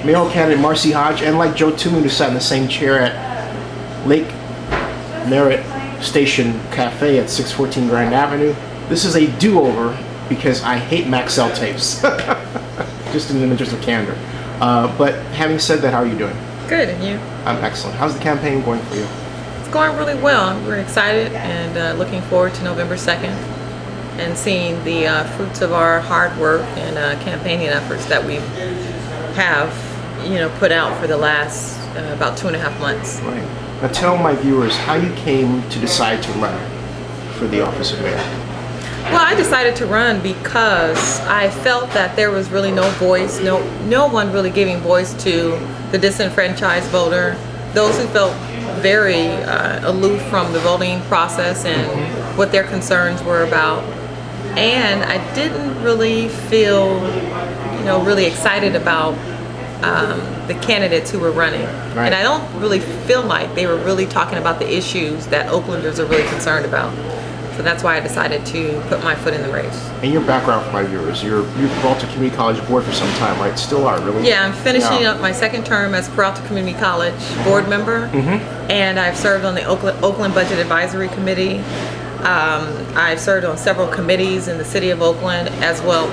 mayoral candidate Marcie Hodge, and like Joe Toomey, who sat in the same chair at Lake Merritt Station Cafe at 614 Grand Avenue. This is a do-over because I hate Maxell tapes, just in the interest of candor. But having said that, how are you doing? Good, and you? I'm excellent. How's the campaign going for you? It's going really well. We're excited and looking forward to November 2nd and seeing the fruits of our hard work and campaigning efforts that we have, put out for the last about 2.5 months. Right. Now tell my viewers how you came to decide to run for the office of mayor. Well, I decided to run because I felt that there was really no voice, no one really giving voice to the disenfranchised voter, those who felt very aloof from the voting process and what their concerns were about. And I didn't really feel, really excited about the candidates who were running. Right. And I don't really feel like they were really talking about the issues that Oaklanders are really concerned about. So that's why I decided to put my foot in the race. And your background for my viewers, you're Peralta Community College board for some time, right? Still are, really? Yeah, I'm finishing up my second term as Peralta Community College board member. And I've served on the Oakland Budget Advisory Committee. I've served on several committees in the city of Oakland as well.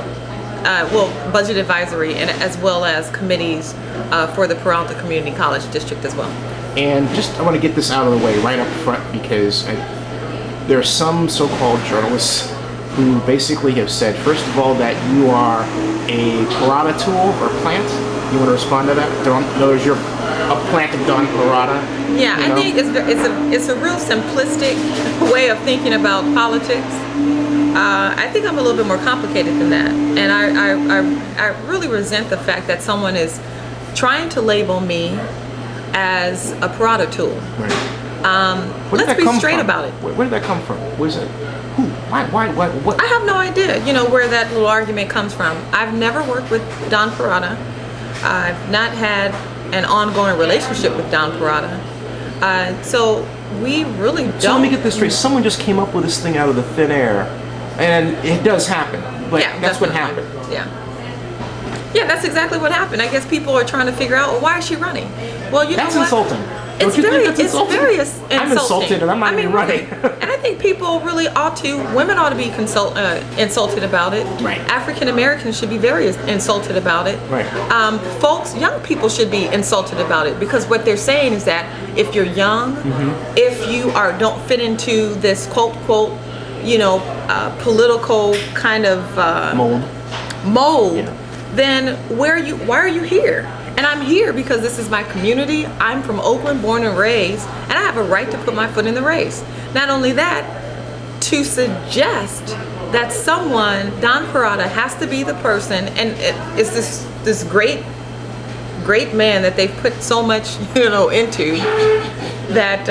Budget advisory and as well as committees for the Peralta Community College District as well. And I want to get this out of the way right up front because there are some so-called journalists who basically have said, first of all, that you are a Peralta tool or plant. You want to respond to that? In other words, you're a plant of Don Peralta. Yeah, I think it's a real simplistic way of thinking about politics. I think I'm a little bit more complicated than that, and I really resent the fact that someone is trying to label me as a Peralta tool. Right. Let's be straight about it. Where did that come from? Was it who? Why? What? I have no idea. Where that little argument comes from. I've never worked with Don Peralta. I've not had an ongoing relationship with Don Peralta. So we really don't. So let me get this straight. Someone just came up with this thing out of the thin air, and it does happen. But yeah, that's what happened. Yeah. Yeah, that's exactly what happened. I guess people are trying to figure out, well, why is she running? Well, that's insulting. It's very insulting. I'm insulted and I'm not even running. And I think people really women ought to be insulted about it. Right. African Americans should be very insulted about it. Right. Folks, young people should be insulted about it because what they're saying is that if you're young, if you don't fit into this quote, political kind of mold, yeah, then why are you here? And I'm here because this is my community. I'm from Oakland, born and raised, and I have a right to put my foot in the race. Not only that, to suggest that Don Peralta has to be the person, and it's this great man that they've put so much, into that,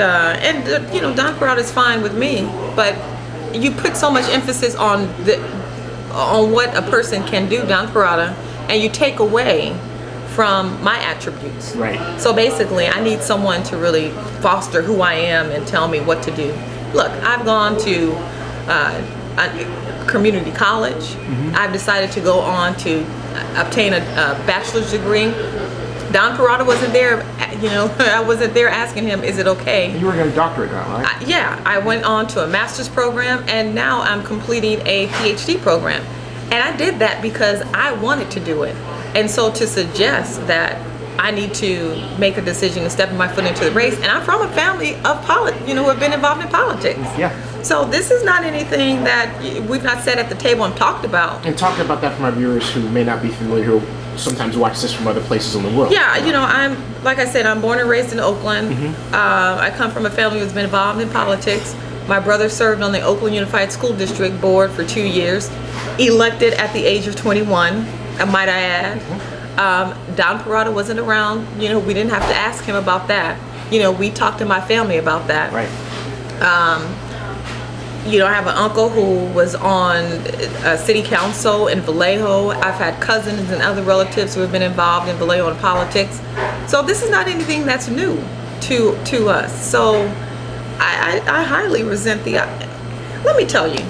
Don Peralta is fine with me, but you put so much emphasis on what a person can do, Don Peralta, and you take away from my attributes. Right. So basically, I need someone to really foster who I am and tell me what to do. Look, I've gone to a community college. I've decided to go on to obtain a bachelor's degree. Don Peralta wasn't there, I wasn't there asking him, is it okay? You were getting a doctorate now, right? Yeah, I went on to a master's program and now I'm completing a PhD program. And I did that because I wanted to do it. And so to suggest that I need to make a decision and step my foot into the race, and I'm from a family of who have been involved in politics. Yeah. So this is not anything that we've not sat at the table and talked about. And talk about that for my viewers who may not be familiar, who sometimes watch this from other places in the world. Yeah, like I said, I'm born and raised in Oakland. I come from a family who's been involved in politics. My brother served on the Oakland Unified School District board for 2 years, elected at the age of 21. Might I add. Don Peralta wasn't around. We didn't have to ask him about that. We talked to my family about that. Right. I have an uncle who was on city council in Vallejo. I've had cousins and other relatives who have been involved in Vallejo in politics. So this is not anything that's new to us. So I highly resent let me tell you.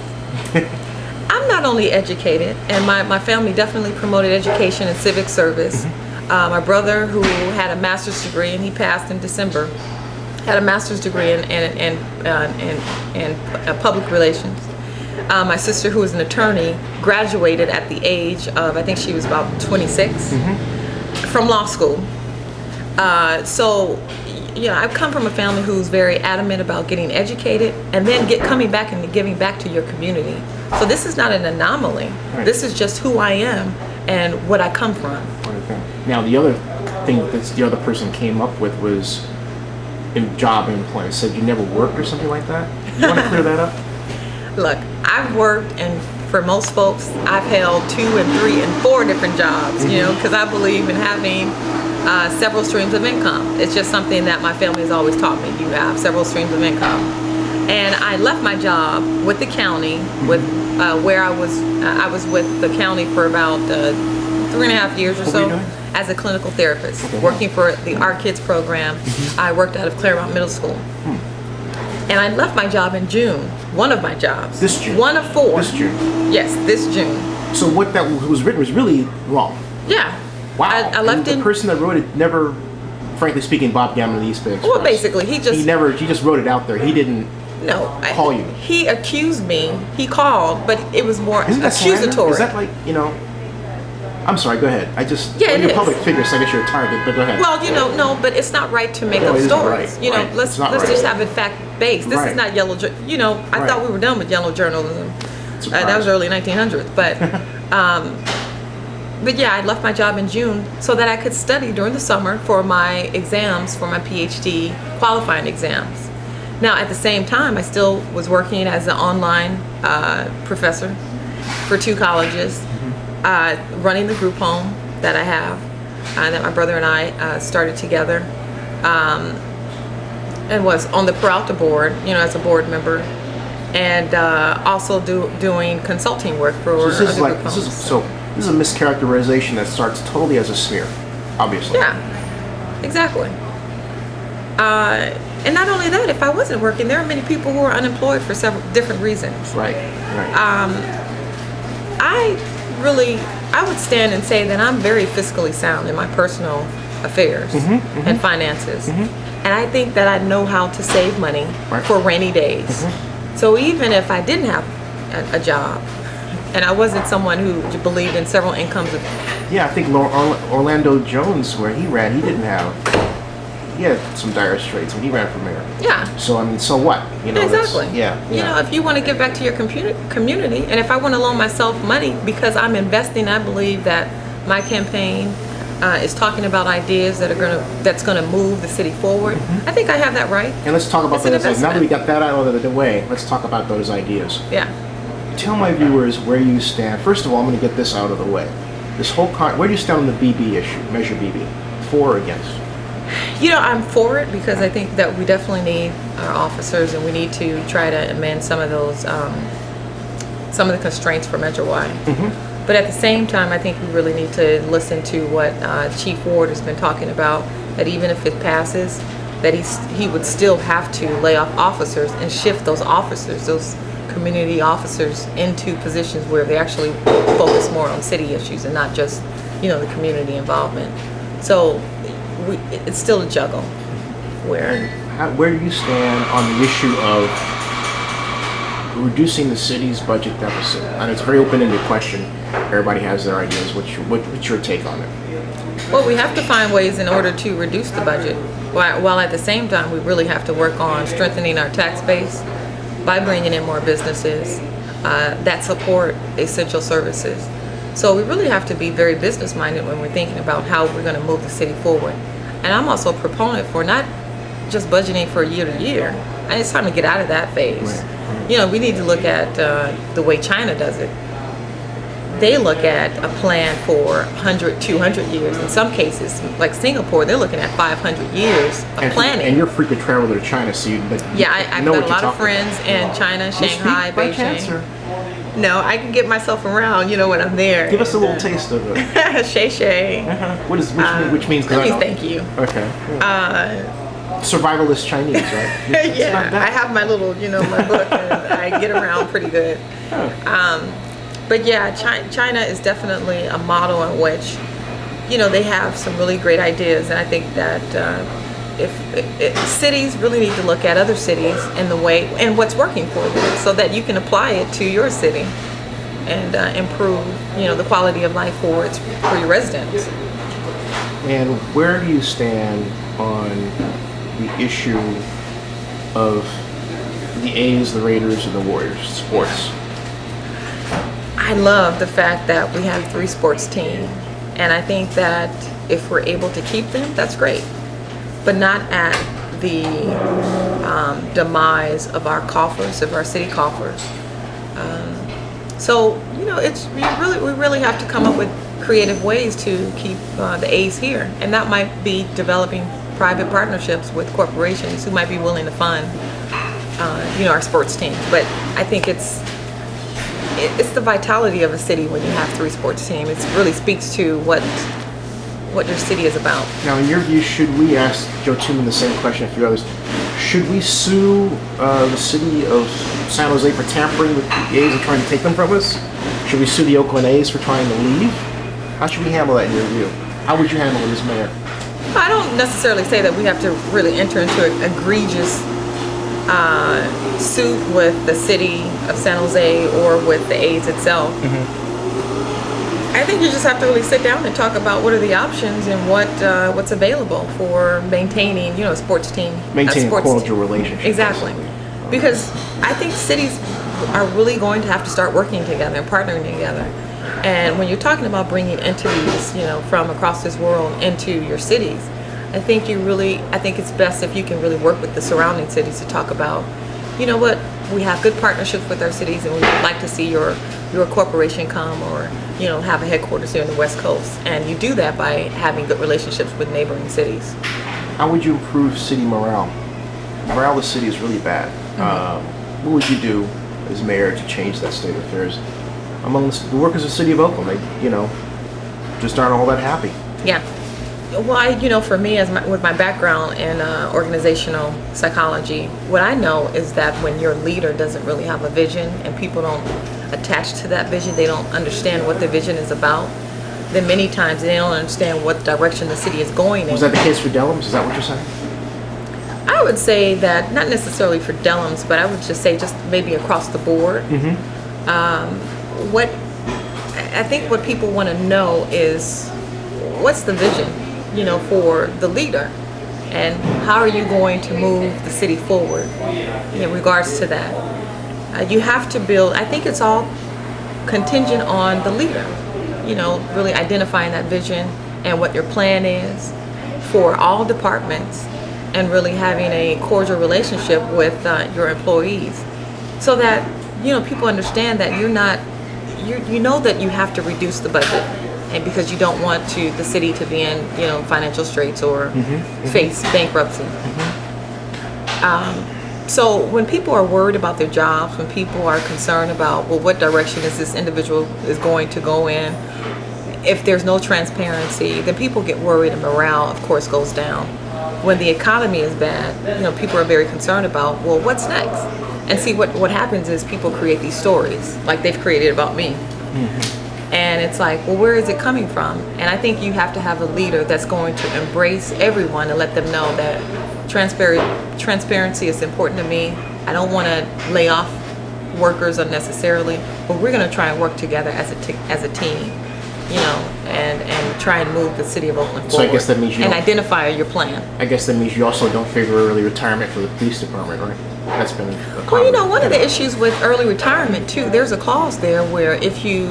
I'm not only educated, and my family definitely promoted education and civic service. My brother, who had a master's degree, and he passed in December, had a master's degree in public relations. My sister, who was an attorney, graduated at the age of, I think she was about 26, from law school. So, I've come from a family who's very adamant about getting educated and then coming back and giving back to your community. So this is not an anomaly. Right. This is just who I am and what I come from. Okay. Now, the other thing that the other person came up with was in job employment. Said you never worked or something like that. You want to clear that up? Look, I've worked, and for most folks, I've held 2 and 3 and 4 different jobs, because I believe in having several streams of income. It's just something that my family has always taught me. You have several streams of income. And I left my job with the county, with where I was with the county for about 3.5 years or so as a clinical therapist, working for the Our Kids program. I worked out of Claremont Middle School. And I left my job in June, one of my jobs. This June? One of 4. This June? Yes, this June. So what that was written was really wrong. Yeah. Wow. I left the person that wrote it never, frankly speaking, Bob Gammon of the East Bay Express. Well, basically, he just wrote it out there. He didn't call you. He accused me. He called, but it was more Isn't that accusatory. slander? Is that like, I'm sorry, go ahead. You're a public figure, so I guess you're a target, but go ahead. Well, no, but it's not right to make No, up it isn't stories. right. Let's right. just have it fact based. This Right. is not yellow. I thought we were done with yellow journalism. That was early 1900s, but. But yeah, I left my job in June so that I could study during the summer for my exams, for my PhD qualifying exams. Now, at the same time, I still was working as an online professor for 2 colleges, running the group home that I have, that my brother and I started together, and was on the Peralta board, as a board member, and also doing consulting work for other group homes. This is a mischaracterization that starts totally as a smear, obviously. Yeah, exactly. And not only that, if I wasn't working, there are many people who are unemployed for several different reasons. Right. I would stand and say that I'm very fiscally sound in my personal affairs and finances. And I think that I know how to save money for rainy days. So even if I didn't have a job, and I wasn't someone who believed in several incomes. Yeah, I think Orlando Jones, where he ran, he had some dire straits when he ran for mayor. Yeah. So so what? Exactly. Yeah. If you want to give back to your community, and if I want to loan myself money because I'm investing, I believe that my campaign is talking about ideas that's gonna move the city forward. I think I have that right. And let's talk about that. Now that we got that out of the way, let's talk about those ideas. Yeah. Tell my viewers where you stand. First of all, I'm going to get this out of the way. Where do you stand on the BB issue, Measure BB? For or against? I'm for it because I think that we definitely need our officers, and we need to try to amend some of those, some of the constraints for Measure Y. But at the same time, I think we really need to listen to what Chief Ward has been talking about, that even if it passes, that he would still have to lay off officers and shift those officers, those community officers, into positions where they actually focus more on city issues and not just, the community involvement. So it's still a juggle. Where do you stand on the issue of reducing the city's budget deficit? And it's a very open-ended question. Everybody has their ideas. What's your take on it? Well, we have to find ways in order to reduce the budget, while at the same time we really have to work on strengthening our tax base by bringing in more businesses that support essential services. So we really have to be very business minded when we're thinking about how we're going to move the city forward. And I'm also a proponent for not just budgeting for year to year. And it's time to get out of that phase. Right. We need to look at the way China does it. They look at a plan for 100, 200 years. In some cases, like Singapore, they're looking at 500 years of planning. And you're a frequent traveler to China, so I've got a lot of friends in China, Shanghai, Beijing. No, I can get myself around, when I'm there. Give us a little taste of it. Shay Shay. Which means? That means thank you. Okay. Survivalist Chinese, right? Yeah, I have my little, my book, and I get around pretty good. But yeah, China is definitely a model in which, they have some really great ideas, and I think that if cities really need to look at other cities and the way and what's working for them, so that you can apply it to your city and improve, the quality of life for your residents. And where do you stand on the issue of the A's, the Raiders, and the Warriors sports? I love the fact that we have 3 sports teams, and I think that if we're able to keep them, that's great, but not at the demise of our coffers, of our city coffers. So we really have to come up with creative ways to keep the A's here, and that might be developing private partnerships with corporations who might be willing to fund our sports teams. But I think it's the vitality of a city when you have 3 sports teams. It really speaks to what your city is about. Now, in your view, should we ask Joe Tuman the same question, a few others? Should we sue the city of San Jose for tampering with the A's and trying to take them from us? Should we sue the Oakland A's for trying to leave? How should we handle that in your view? How would you handle it as mayor? I don't necessarily say that we have to really enter into an egregious suit with the city of San Jose or with the A's itself. I think you just have to really sit down and talk about what are the options and what's available for maintaining, a sports team. Maintaining a cordial relationship. Exactly. Because I think cities are really going to have to start working together and partnering together. And when you're talking about bringing entities, from across this world into your cities, I think it's best if you can really work with the surrounding cities to talk about, what, we have good partnerships with our cities and we would like to see your corporation come or, have a headquarters here in the West Coast. And you do that by having good relationships with neighboring cities. How would you improve city morale? Morale of the city is really bad. What would you do as mayor to change that state of affairs among the workers of the city of Oakland? They, just aren't all that happy. Yeah. Well, for me, with my background in organizational psychology, what I know is that when your leader doesn't really have a vision and people don't attach to that vision, they don't understand what the vision is about, then many times they don't understand what direction the city is going in. Was that the case for Dellums? Is that what you're saying? I would say that not necessarily for Dellums, but I would just say just maybe across the board. I think what people want to know is what's the vision, for the leader, and how are you going to move the city forward in regards to that. You have to build, I think it's all contingent on the leader, really identifying that vision and what your plan is for all departments and really having a cordial relationship with your employees so that, people understand that you know that you have to reduce the budget, and because you don't want the city to be in, financial straits or face bankruptcy. So when people are worried about their jobs, when people are concerned about, well, what direction is this individual is going to go in, if there's no transparency, then people get worried and morale, of course, goes down. When the economy is bad, people are very concerned about, well, what's next? And see, what happens is people create these stories, like they've created about me. And it's like, well, where is it coming from? And I think you have to have a leader that's going to embrace everyone and let them know that transparency is important to me. I don't want to lay off workers unnecessarily, but we're going to try and work together as a team, and try and move the city of Oakland forward. So I guess that means identify your plan. I guess that means you also don't favor early retirement for the police department, right? That's been a Well, one of the issues with early retirement too, there's a clause there where if you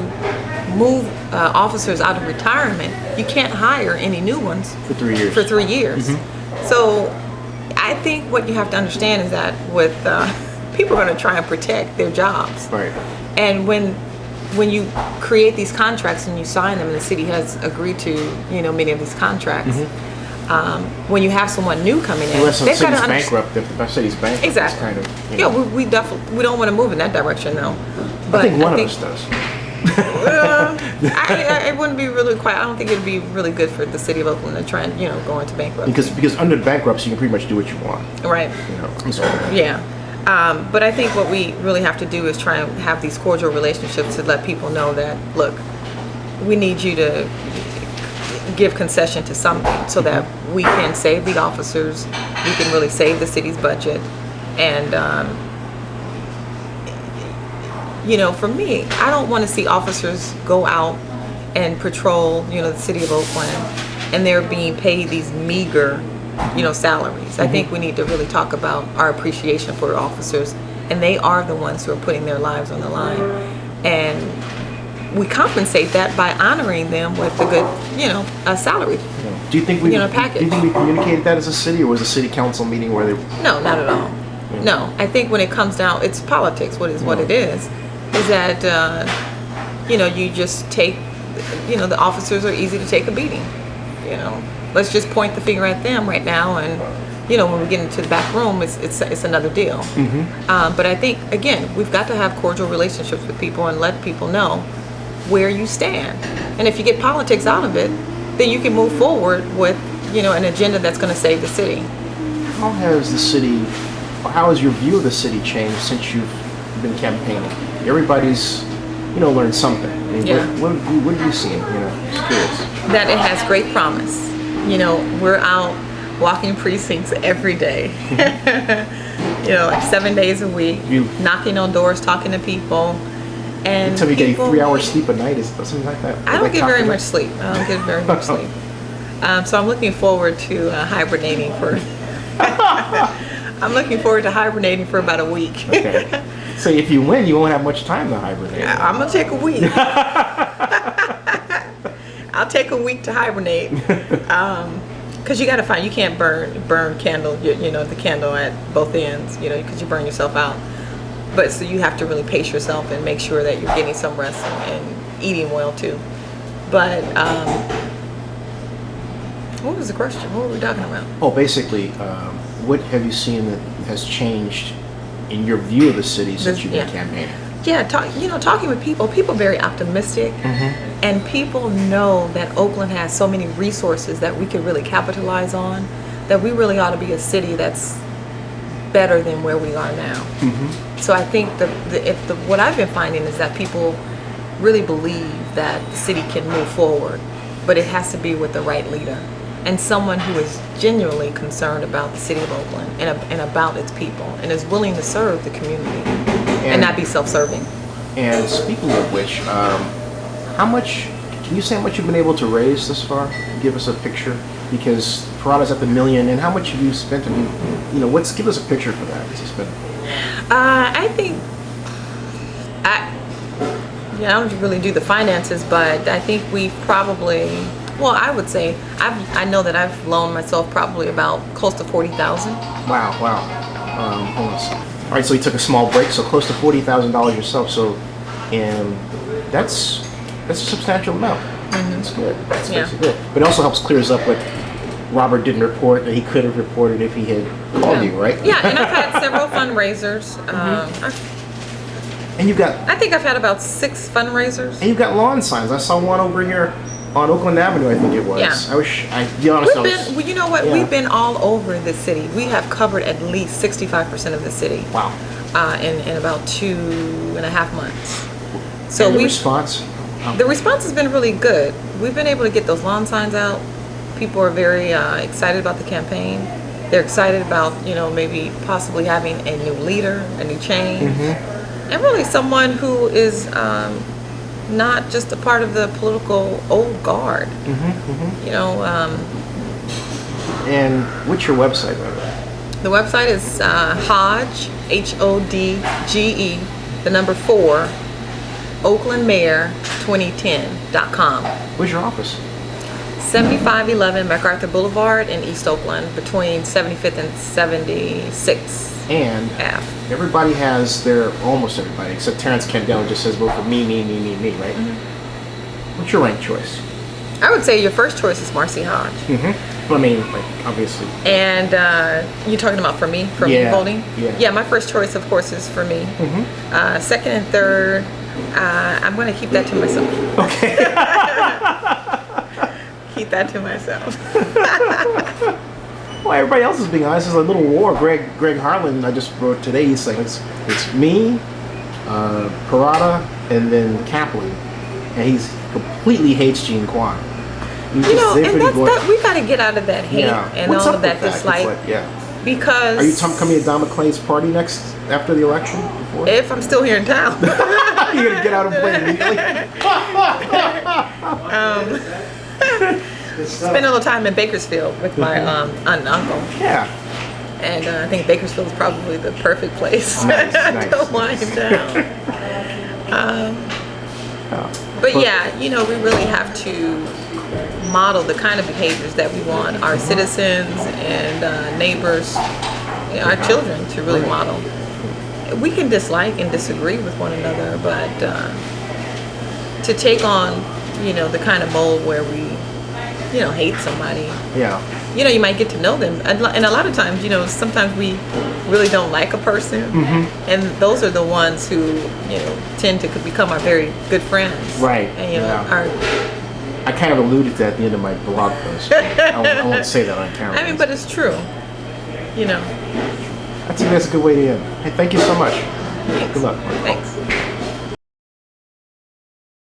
move officers out of retirement, you can't hire any new ones for 3 years. For 3 years. So I think what you have to understand is that with people are going to try and protect their jobs. Right. And when you create these contracts and you sign them, and the city has agreed to, many of these contracts. When you have someone new coming in, unless the they've got to city's bankrupt, if the city's bankrupt, exactly. It's kind of, we definitely don't want to move in that direction though. But I think one of us does. It wouldn't be really quite. I don't think it'd be really good for the city of Oakland to try and go into bankruptcy. Because under bankruptcy, you can pretty much do what you want. Right. Yeah. But I think what we really have to do is try and have these cordial relationships to let people know that, look, we need you to. give concession to something so that we can save the officers, we can really save the city's budget. And you know, for me, I don't want to see officers go out and patrol, you know, the city of Oakland, and they're being paid these meager, you know, salaries. I think we need to really talk about our appreciation for officers, and they are the ones who are putting their lives on the line. And we compensate that by honoring them with a good, you know, a salary. Do you think we, package. Do you think we communicated that as a city, or was a city council meeting where they? No, not at all. No, I think when it comes down, it's politics. What it is that you know, you just take, you know, the officers are easy to take a beating. You know, let's just point the finger at them right now, and you know, when we get into the back room, it's another deal. But I think again, we've got to have cordial relationships with people and let people know where you stand. And if you get politics out of it, then you can move forward with, you know, an agenda that's going to save the city. How has the city, or how has your view of the city changed since you've been campaigning? Everybody's, you know, learned something. I mean, Yeah. what have you seen? You know, just curious. That it has great promise. You know, we're out walking precincts every day. You know, like 7 days a week, knocking on doors, talking to people. And you tell me you get 3 hours sleep a night, is something like that? I don't get very much sleep. I don't get very much sleep. So I'm looking forward to hibernating for. I'm looking forward to hibernating for about a week. Okay. So if you win, you won't have much time to hibernate. I'm gonna take a week. I'll take a week to hibernate, because you got to find, you can't burn candle, you know, the candle at both ends, you know, because you burn yourself out. But so you have to really pace yourself and make sure that you're getting some rest and eating well too. But what was the question? What were we talking about? Oh, basically, what have you seen that has changed in your view of the city since you've been campaigning? Yeah, talking with people are very optimistic, and people know that Oakland has so many resources that we could really capitalize on, that we really ought to be a city that's better than where we are now. So I think what I've been finding is that people really believe that the city can move forward, but it has to be with the right leader and someone who is genuinely concerned about the city of Oakland and about its people and is willing to serve the community and not be self-serving. And speaking of which, can you say how much you've been able to raise this far? Give us a picture, because Peralta's at the $1 million, and how much have you spent? You know, give us a picture for that. What's you spent? I think I don't really do the finances, but I think we've probably, well, I would say I know that I've loaned myself probably about close to $40,000. Wow. Hold on. All right, so you took a small break, so close to $40,000 yourself. So, and that's a substantial amount. That's good. That's good. But it also helps clears up what Robert didn't report that he could have reported if he had called you, right? Yeah, and I've had several fundraisers. And you've got. I think I've had about 6 fundraisers. And you've got lawn signs. I saw one over here on Oakland Avenue, I think it was. Yeah. Be honest, well, you know what? Yeah. We've been all over the city. We have covered at least 65% of the city. Wow. In about 2.5 months. So and the response? The response has been really good. We've been able to get those lawn signs out. People are very excited about the campaign. They're excited about, you know, maybe possibly having a new leader, a new change, and really someone who is not just a part of the political old guard. You know. And what's your website, by the way? The website is Hodge, HODGE, the number 4, Oakland Mayor 2010.com. Where's your office? 7511 MacArthur Boulevard in East Oakland, between 75th and 76th. And Ave. Everybody has almost everybody, except Terrence Kendall just says vote for me, right? What's your rank choice? I would say your first choice is Marcie Hodge. I mean, like, obviously. And you're talking about for me voting? Yeah. My first choice, of course, is for me. Second and third, I'm going to keep that to myself. Okay. Keep that to myself. Well, everybody else is being honest. There's a little war. Greg Harlan, I just wrote today, he's like, it's me, Peralta, and then Kaplan. And he completely hates Jean Quan. You know, and we got to get out of that hate and What's all up of that with dislike. Because are you coming to Donna Clay's party next after the election? Before? If I'm still here in town. You're gonna get out and play immediately. Spend a little time in Bakersfield with my aunt and uncle. Yeah. And I think Bakersfield is probably the perfect place to wind down. But yeah, you know, we really have to model the kind of behaviors that we want our citizens and neighbors, our children to really model. We can dislike and disagree with one another, but to take on, you know, the kind of mold where we, you know, hate somebody. Yeah. You know, you might get to know them. And a lot of times, you know, sometimes we really don't like a person. And those are the ones who, you know, tend to become our very good friends. Right. And, you know, I kind of alluded to that at the end of my blog post. I won't say that on camera. I mean, but it's true. You know. I think that's a good way to end. Hey, thank you so much. Thanks. Good luck. Thanks.